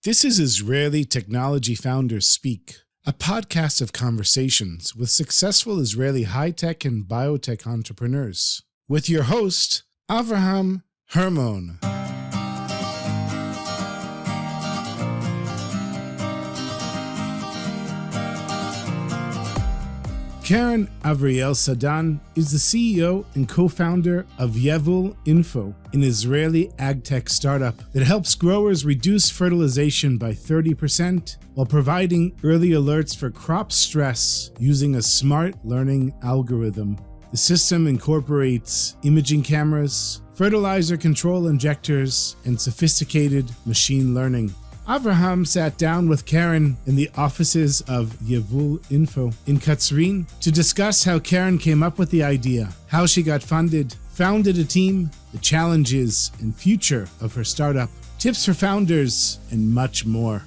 This is Israeli Technology Founders Speak, a podcast of conversations with successful Israeli high-tech and biotech entrepreneurs. With your host, Avraham Hermon. Keren Avriel-Sadan is the CEO and co-founder of Yevul Info, an Israeli Agtech startup that helps growers reduce fertilization by 30% while providing early alerts for crop stress using a smart learning algorithm. The system incorporates imaging cameras, fertilizer control injectors, and sophisticated machine learning. Avraham sat down with Keren in the offices of Yevul Info in Katzrin to discuss how Keren came up with the idea, how she got funded, founded a team, the challenges and future of her startup, tips for founders, and much more.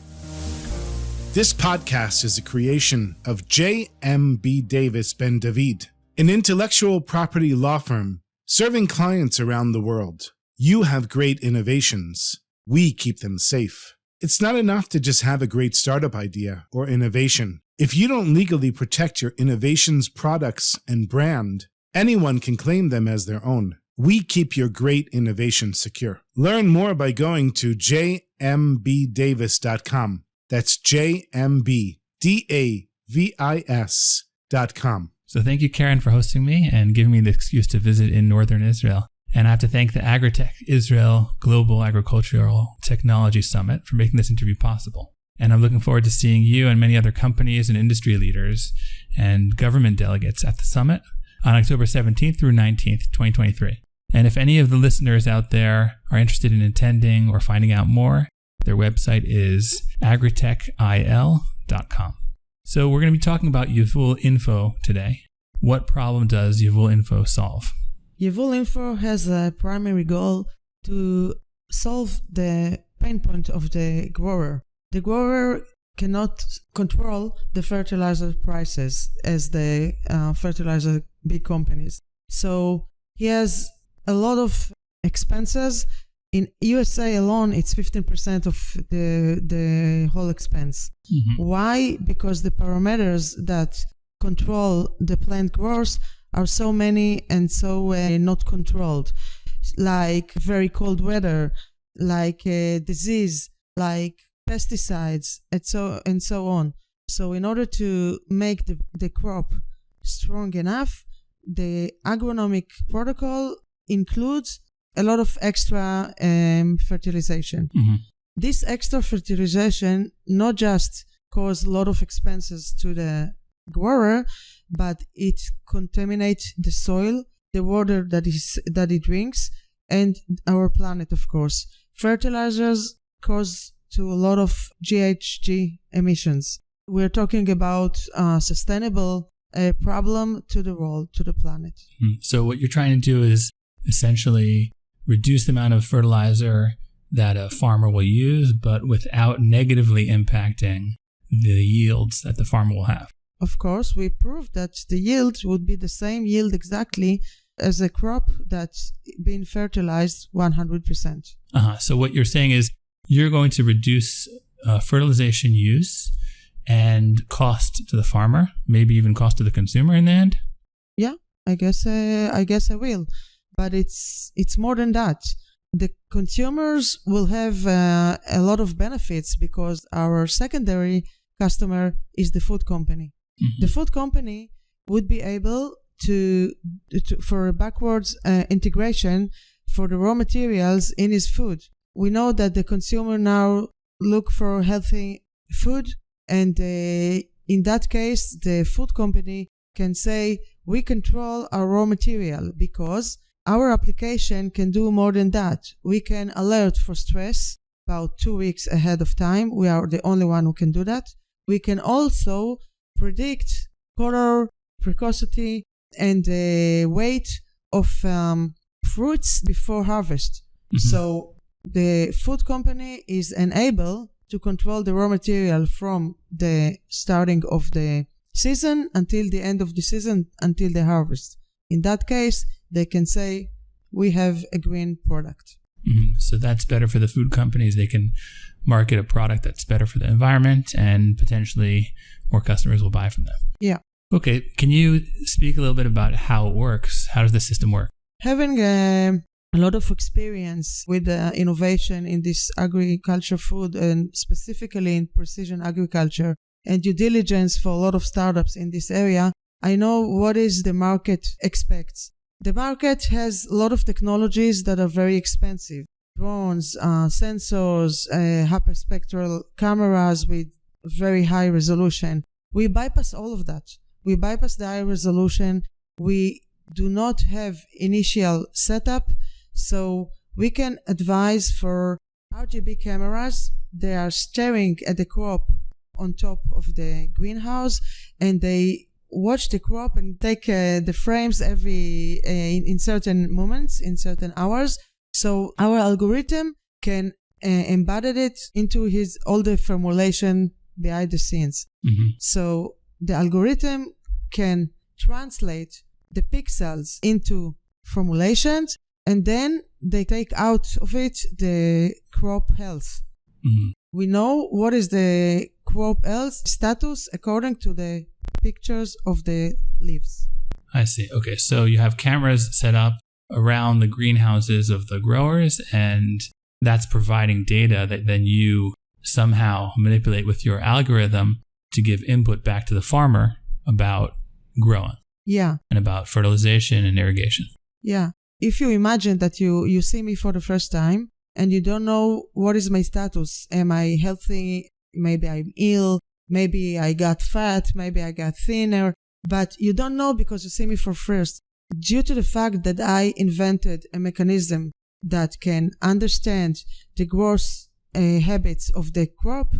This podcast is a creation of J.M.B. Davis Ben David, an intellectual property law firm serving clients around the world. You have great innovations. We keep them safe. It's not enough to just have a great startup idea or innovation. If you don't legally protect your innovations, products, and brand, anyone can claim them as their own. We keep your great innovation secure. Learn more by going to jmbdavis.com. That's jmbdavis.com. So thank you, Keren, for hosting me and giving me the excuse to visit in northern Israel. And I have to thank the Agtech Israel Global Agricultural Technology Summit for making this interview possible. And I'm looking forward to seeing you and many other companies and industry leaders and government delegates at the summit on October 17th through 19th, 2023. And if any of the listeners out there are interested in attending or finding out more, their website is agritechil.com. So we're going to be talking about Yevul Info today. What problem does Yevul Info solve? Yevul Info has a primary goal to solve the pain point of the grower. The grower cannot control the fertilizer prices as the fertilizer big companies. So he has a lot of expenses. In USA alone, it's 15% of the whole expense. Mm-hmm. Why? Because the parameters that control the plant growth are so many and so not controlled, like very cold weather, like disease, like pesticides, and so on. So in order to make the crop strong enough, the agronomic protocol includes a lot of extra fertilization. Mm-hmm. This extra fertilization not just cause a lot of expenses to the grower, but it contaminates the soil, the water that it drinks, and our planet, of course. Fertilizers cause to a lot of GHG emissions. We're talking about sustainable problem to the world, to the planet. So what you're trying to do is essentially reduce the amount of fertilizer that a farmer will use, but without negatively impacting the yields that the farmer will have. Of course, we proved that the yield would be the same yield exactly as a crop that's been fertilized 100%. So what you're saying is you're going to reduce fertilization use and cost to the farmer, maybe even cost to the consumer in the end? Yeah, I guess I will. But it's more than that. The consumers will have a lot of benefits because our secondary customer is the food company. Mm-hmm. The food company would be able to for a backwards integration for the raw materials in his food. We know that the consumer now look for healthy food, and in that case, the food company can say, we control our raw material because our application can do more than that. We can alert for stress about 2 weeks ahead of time. We are the only one who can do that. We can also predict color, precocity, and the weight of fruits before harvest. Mm-hmm. So the food company is enabled to control the raw material from the starting of the season until the end of the season, until the harvest. In that case, they can say, we have a green product. Mm-hmm. So that's better for the food companies. They can market a product that's better for the environment and potentially more customers will buy from them. Yeah. Okay. Can you speak a little bit about how it works? How does the system work? Having a lot of experience with innovation in this agriculture food and specifically in precision agriculture and due diligence for a lot of startups in this area, I know what is the market expects. The market has a lot of technologies that are very expensive. Drones, sensors, hyperspectral cameras with very high resolution. We bypass all of that. We bypass the high resolution. We do not have initial setup, so we can advise for RGB cameras. They are staring at the crop on top of the greenhouse, and they watch the crop and take the frames every in certain moments, in certain hours. So our algorithm can embed it into all the formulation behind the scenes. Mm-hmm. So the algorithm can translate the pixels into formulations, and then they take out of it the crop health. Mm-hmm. We know what is the crop health status according to the pictures of the leaves. I see. Okay, so you have cameras set up around the greenhouses of the growers, and that's providing data that then you somehow manipulate with your algorithm to give input back to the farmer about growing. Yeah. And about fertilization and irrigation. Yeah. If you imagine that you see me for the first time and you don't know what is my status, am I healthy? Maybe I'm ill. Maybe I got fat. Maybe I got thinner. But you don't know because you see me for first. Due to the fact that I invented a mechanism that can understand the growth habits of the crop,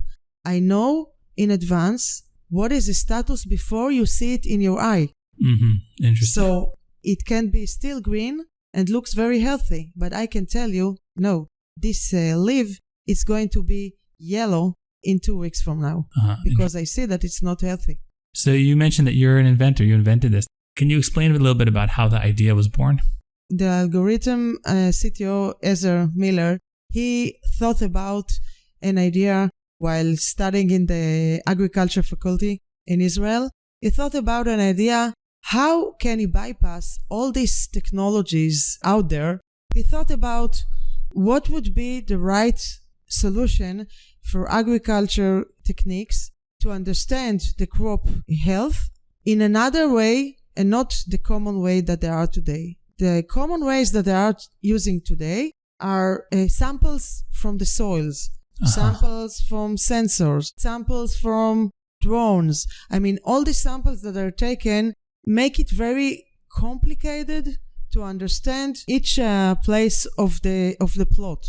I know in advance what is the status before you see it in your eye. Mm-hmm. Interesting. So it can be still green and looks very healthy, but I can tell you, no, this leaf is going to be yellow in 2 weeks from now because I see that it's not healthy. So you mentioned that you're an inventor. You invented this. Can you explain a little bit about how the idea was born? The algorithm CTO, Ezra Miller, he thought about an idea while studying in the agriculture faculty in Israel. He thought about an idea, how can he bypass all these technologies out there? He thought about what would be the right solution for agriculture techniques to understand the crop health in another way and not the common way that there are today. The common ways that they are using today are samples from the soils, samples from sensors, samples from drones. I mean, all the samples that are taken make it very complicated to understand each place of the plot.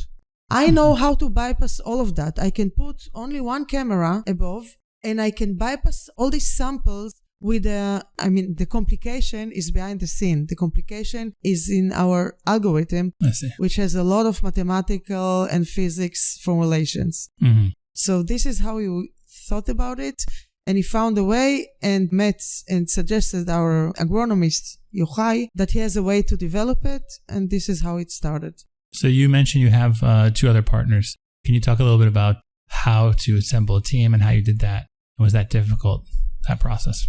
I know how to bypass all of that. I can put only one camera above and I can bypass all these samples with the complication is behind the scene. The complication is in our algorithm, which has a lot of mathematical and physics formulations. Mm-hmm. So this is how we thought about it. And he found a way and met and suggested our agronomist, Yochai, that he has a way to develop it. And this is how it started. So you mentioned you have 2 other partners. Can you talk a little bit about how to assemble a team and how you did that? And was that difficult, that process?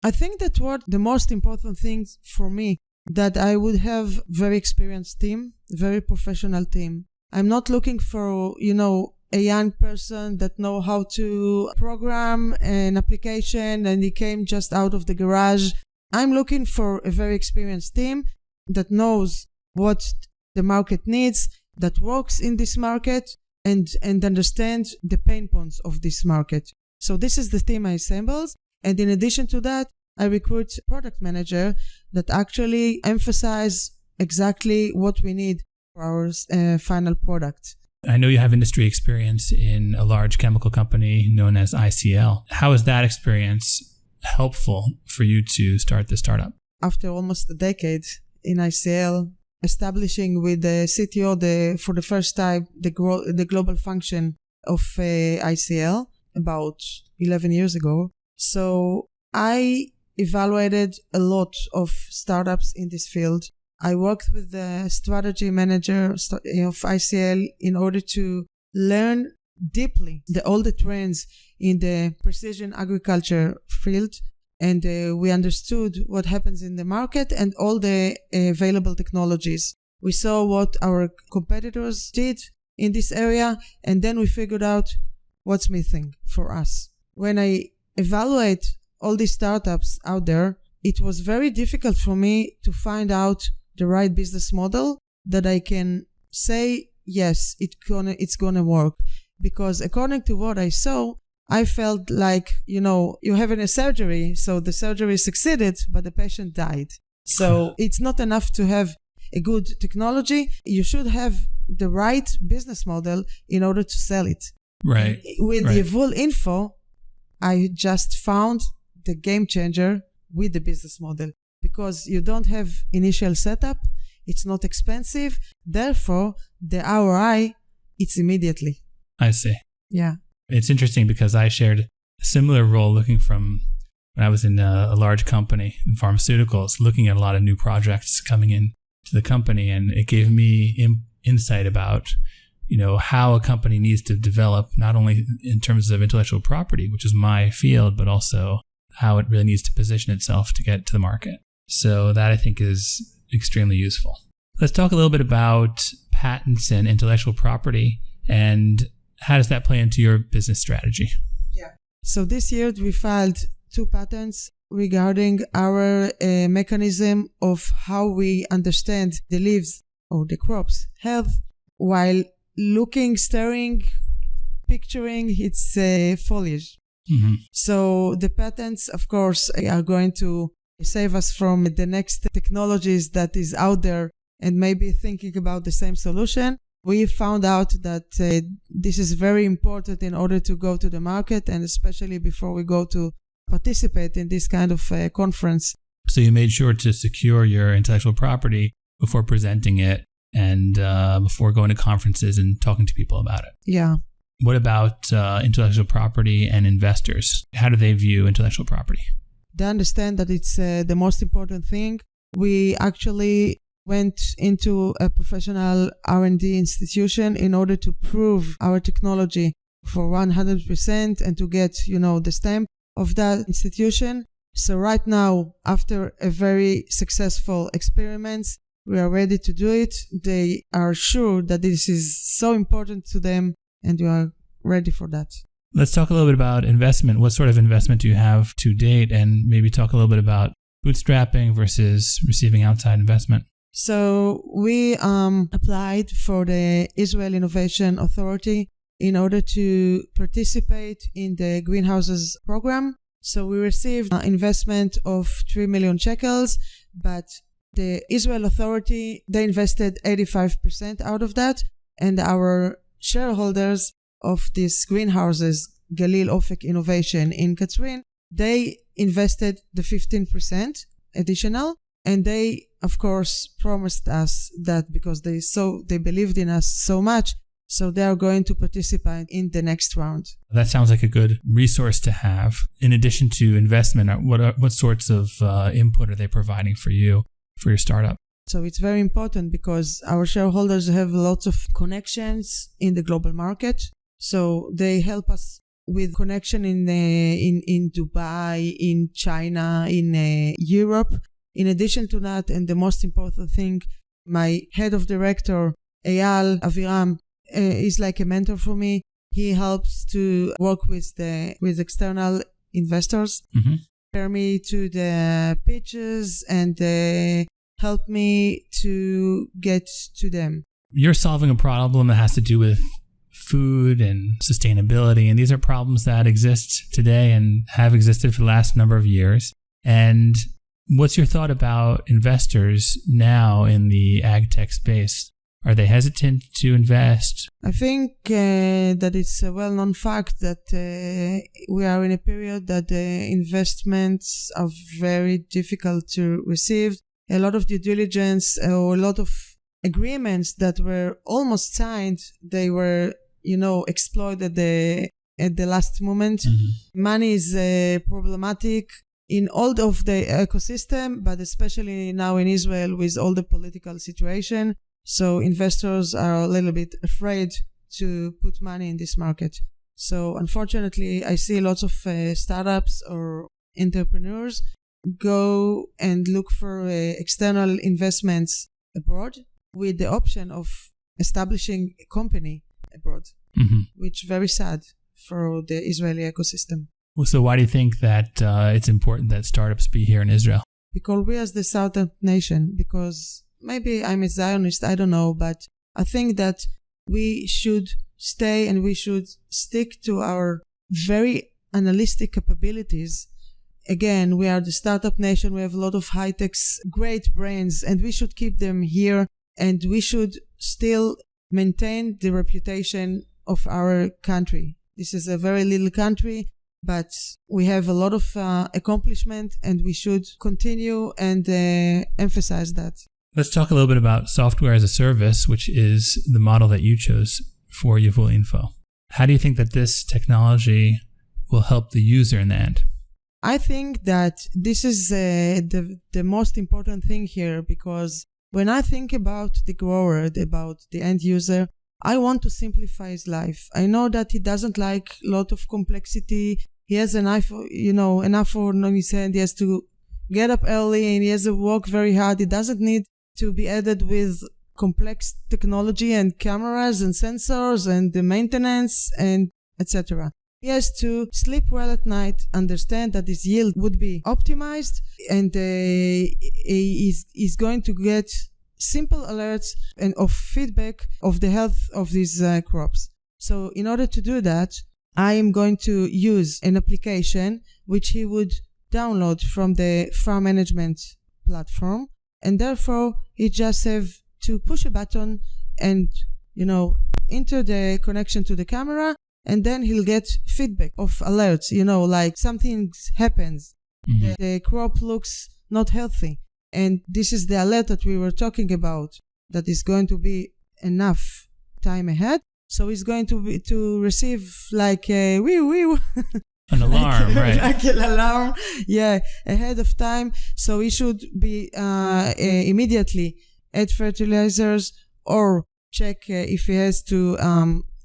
I think that what the most important thing for me, that I would have very experienced team, very professional team. I'm not looking for, a young person that know how to program an application and he came just out of the garage. I'm looking for a very experienced team that knows what the market needs, that works in this market and understands the pain points of this market. So this is the team I assembled. And in addition to that, I recruit a product manager that actually emphasize exactly what we need for our final product. I know you have industry experience in a large chemical company known as ICL. How is that experience helpful for you to start the startup? After almost a decade in ICL, establishing with the CTO for the first time the global function of ICL about 11 years ago. So I evaluated a lot of startups in this field. I worked with the strategy manager of ICL in order to learn deeply all the trends in the precision agriculture field, and we understood what happens in the market and all the available technologies. We saw what our competitors did in this area, and then we figured out what's missing for us. When I evaluate all these startups out there, it was very difficult for me to find out the right business model that I can say, yes, it's gonna work. Because according to what I saw, I felt like, you're having a surgery, so the surgery succeeded, but the patient died. So it's not enough to have a good technology. You should have the right business model in order to sell it. Right. With Yevul Info, I just found the game changer with the business model, because you don't have initial setup, it's not expensive, therefore the ROI, it's immediately. I see. Yeah. It's interesting because I shared a similar role looking from when I was in a large company in pharmaceuticals, looking at a lot of new projects coming in to the company, and it gave me insight about how a company needs to develop, not only in terms of intellectual property, which is my field, but also how it really needs to position itself to get to the market. So that I think is extremely useful. Let's talk a little bit about patents and intellectual property, and how does that play into your business strategy? Yeah. So this year we filed 2 patents regarding our mechanism of how we understand the leaves or the crops' health while staring, picturing its foliage. Mm-hmm. So the patents, of course, are going to save us from the next technologies that is out there and maybe thinking about the same solution. We found out that this is very important in order to go to the market, and especially before we go to participate in this kind of conference. So you made sure to secure your intellectual property before presenting it and before going to conferences and talking to people about it. Yeah. What about intellectual property and investors? How do they view intellectual property? They understand that it's the most important thing. We actually went into a professional R&D institution in order to prove our technology for 100% and to get, the stamp of that institution. So right now, after a very successful experiments, we are ready to do it. They are sure that this is so important to them, and we are ready for that. Let's talk a little bit about investment. What sort of investment do you have to date? And maybe talk a little bit about bootstrapping versus receiving outside investment. So we applied for the Israeli Innovation Authority in order to participate in the greenhouses program. So we received investment of 3 million shekels, but the Israel Authority, they invested 85% out of that, and our shareholders of these greenhouses, Galil Ofek Innovation in Katzrin, they invested the 15% additional, and they, of course, promised us that because they believed in us so much, so they are going to participate in the next round. That sounds like a good resource to have. In addition to investment, what sorts of input are they providing for you, for your startup? So it's very important because our shareholders have lots of connections in the global market. So they help us with connection in Dubai, in China, in Europe. In addition to that, and the most important thing, my head of director, Avraham, is like a mentor for me. He helps to work with external investors, prepare me to the pitches, and help me to get to them. You're solving a problem that has to do with food and sustainability, and these are problems that exist today and have existed for the last number of years. And what's your thought about investors now in the ag tech space? Are they hesitant to invest? I think that it's a well-known fact that we are in a period that the investments are very difficult to receive. A lot of due diligence or a lot of agreements that were almost signed, they were, exploited at the last moment. Mm-hmm. Money is problematic in all of the ecosystem, but especially now in Israel with all the political situation. So investors are a little bit afraid to put money in this market. So unfortunately, I see lots of startups or entrepreneurs go and look for external investments abroad with the option of establishing a company abroad, which is very sad for the Israeli ecosystem. Well, so why do you think that it's important that startups be here in Israel? Because we as the southern nation, because maybe I'm a Zionist, I don't know, but I think that we should stay and we should stick to our very analytic capabilities. Again, we are the startup nation. We have a lot of high-techs, great brains, and we should keep them here. And we should still maintain the reputation of our country. This is a very little country, but we have a lot of accomplishment, and we should continue and emphasize that. Let's talk a little bit about software as a service, which is the model that you chose for Yevul Info. How do you think that this technology will help the user in the end? I think that this is the most important thing here, because when I think about the grower, about the end user, I want to simplify his life. I know that he doesn't like a lot of complexity. He has enough on his hand. He has to get up early and he has to work very hard. He doesn't need to be added with complex technology and cameras and sensors and the maintenance and etc. He has to sleep well at night, understand that his yield would be optimized, and he's going to get simple alerts and of feedback of the health of these crops. So in order to do that, I am going to use an application which he would download from the farm management platform, and therefore he just have to push a button and enter the connection to the camera, and then he'll get feedback of alerts, like something happens, the crop looks not healthy, and this is the alert that we were talking about, that is going to be enough time ahead. So he's going to receive like a an alarm, right? Like an alarm, ahead of time. So he should be immediately add fertilizers or check if he has to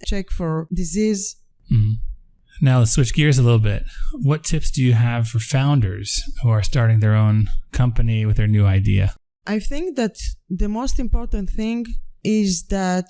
check for disease. Now let's switch gears a little bit. What tips do you have for founders who are starting their own company with their new idea? I think that the most important thing is that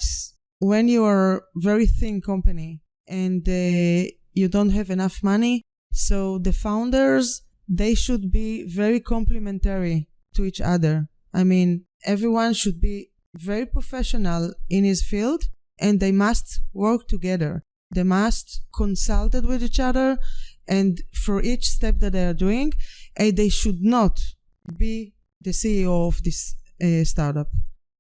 when you are a very thin company and you don't have enough money, so the founders, they should be very complementary to each other. I mean, everyone should be very professional in his field, and they must work together. They must consult with each other, and for each step that they are doing, they should not be the CEO of this startup.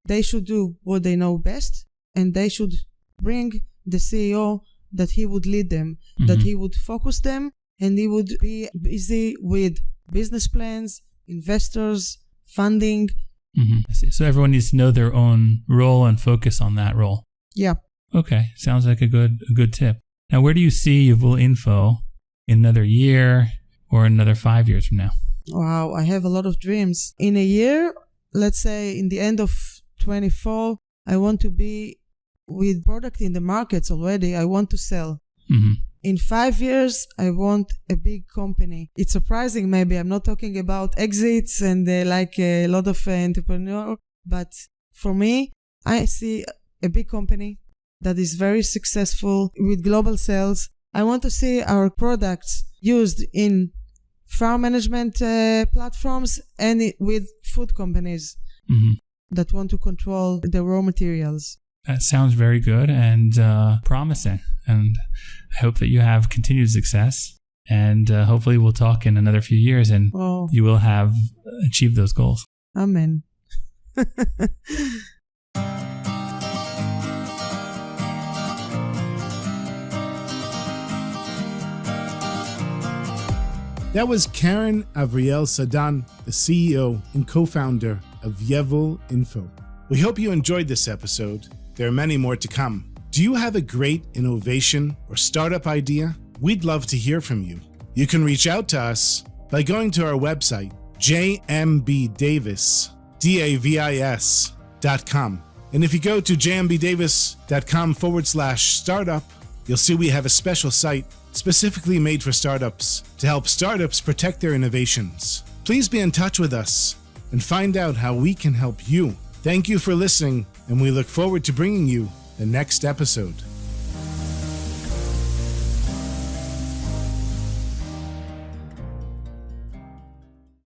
They should do what they know best, and they should bring the CEO that he would lead them, that he would focus them, and he would be busy with business plans, investors, funding. I see. So everyone needs to know their own role and focus on that role. Yeah. Okay. Sounds like a good tip. Now, where do you see Yevul Info in another year or another 5 years from now? Wow, I have a lot of dreams. In a year, let's say in the end of 24, I want to be with product in the markets already. I want to sell. In 5 years, I want a big company. It's surprising, maybe. I'm not talking about exits and like a lot of entrepreneurs, but for me, I see a big company that is very successful with global sales. I want to see our products used in farm management platforms and with food companies that want to control the raw materials. That sounds very good and promising. And I hope that you have continued success. And hopefully we'll talk in another few years and you will have achieved those goals. Amen. That was Keren Avriel-Sadan, the CEO and co-founder of Yevul Info. We hope you enjoyed this episode. There are many more to come. Do you have a great innovation or startup idea? We'd love to hear from you. You can reach out to us by going to our website, jmbdavis.com. And if you go to jmbdavis.com/startup, you'll see we have a special site specifically made for startups to help startups protect their innovations. Please be in touch with us and find out how we can help you. Thank you for listening, and we look forward to bringing you the next episode.